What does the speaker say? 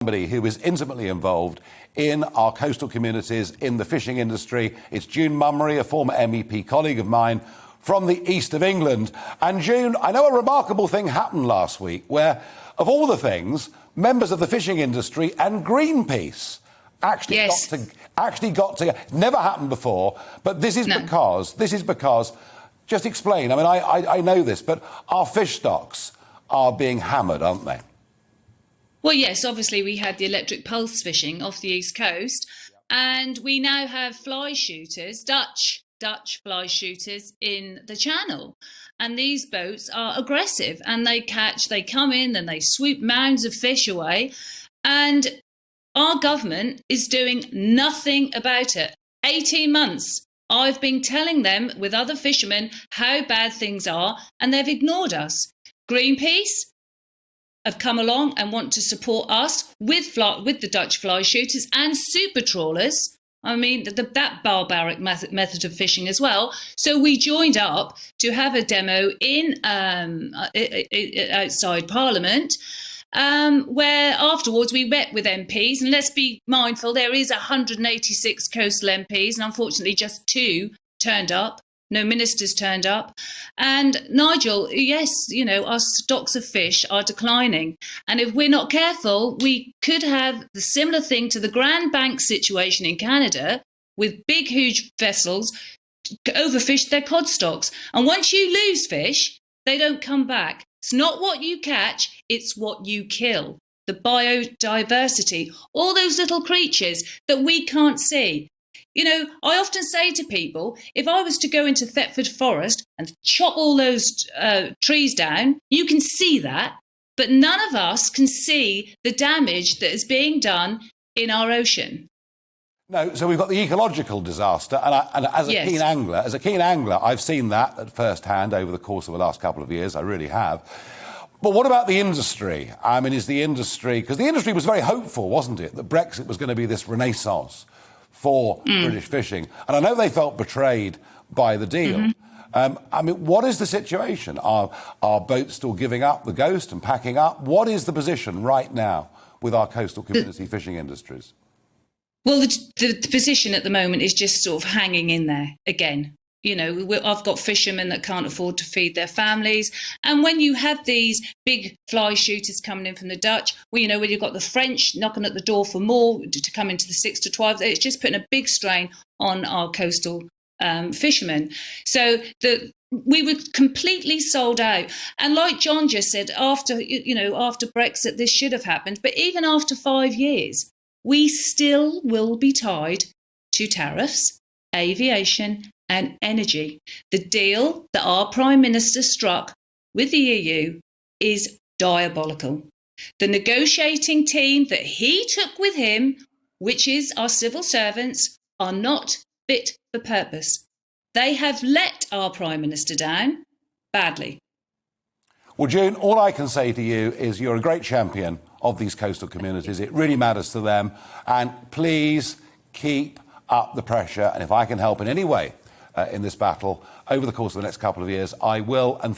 Somebody who is intimately involved in our coastal communities, in the fishing industry. It's June Mummery, a former MEP colleague of mine from the east of England. And June, I know a remarkable thing happened last week where, of all the things, members of the fishing industry and Greenpeace actually got to never happened before, but this is because, just explain, I mean, I know this, but our fish stocks are being hammered, aren't they? Well, yes, obviously we had the electric pulse fishing off the east coast, and we now have fly shooters, Dutch fly shooters in the channel. And these boats are aggressive, and they come in and they swoop mounds of fish away. And our government is doing nothing about it. 18 months. I've been telling them with other fishermen how bad things are, and they've ignored us. Greenpeace have come along and want to support us with the Dutch fly shooters and super trawlers. I mean, that barbaric method of fishing as well. So we joined up to have a demo in outside Parliament, where afterwards we met with MPs. And let's be mindful, there is 186 coastal MPs, and unfortunately just 2 turned up. No ministers turned up. And Nigel, yes, you know, our stocks of fish are declining. And if we're not careful, we could have the similar thing to the Grand Bank situation in Canada, with big, huge vessels overfish their cod stocks. And once you lose fish, they don't come back. It's not what you catch, it's what you kill. The biodiversity, all those little creatures that we can't see. You know, I often say to people, if I was to go into Thetford Forest and chop all those trees down, you can see that, but none of us can see the damage that is being done in our ocean. No, so we've got the ecological disaster, and as a keen angler, I've seen that at first hand over the course of the last couple of years. I really have. But what about the industry? I mean, is the industry, because the industry was very hopeful, wasn't it, that Brexit was going to be this renaissance for British fishing. And I know they felt betrayed by the deal. I mean, what is the situation? Are boats still giving up the ghost and packing up? What is the position right now with our coastal community fishing industries? Well, the position at the moment is just sort of hanging in there again. You know, I've got fishermen that can't afford to feed their families. And when you have these big fly shooters coming in from the Dutch, well, you know, when you've got the French knocking at the door for more to come into the 6 to 12, it's just putting a big strain on our coastal fishermen. So we were completely sold out. And like John just said, after Brexit, this should have happened. But even after 5 years, we still will be tied to tariffs, aviation, and energy. The deal that our Prime Minister struck with the EU is diabolical. The negotiating team that he took with him, which is our civil servants, are not fit for purpose. They have let our Prime Minister down badly. Well, June, all I can say to you is you're a great champion of these coastal communities. It really matters to them. And please keep up the pressure. And if I can help in any way in this battle over the course of the next couple of years, I will. And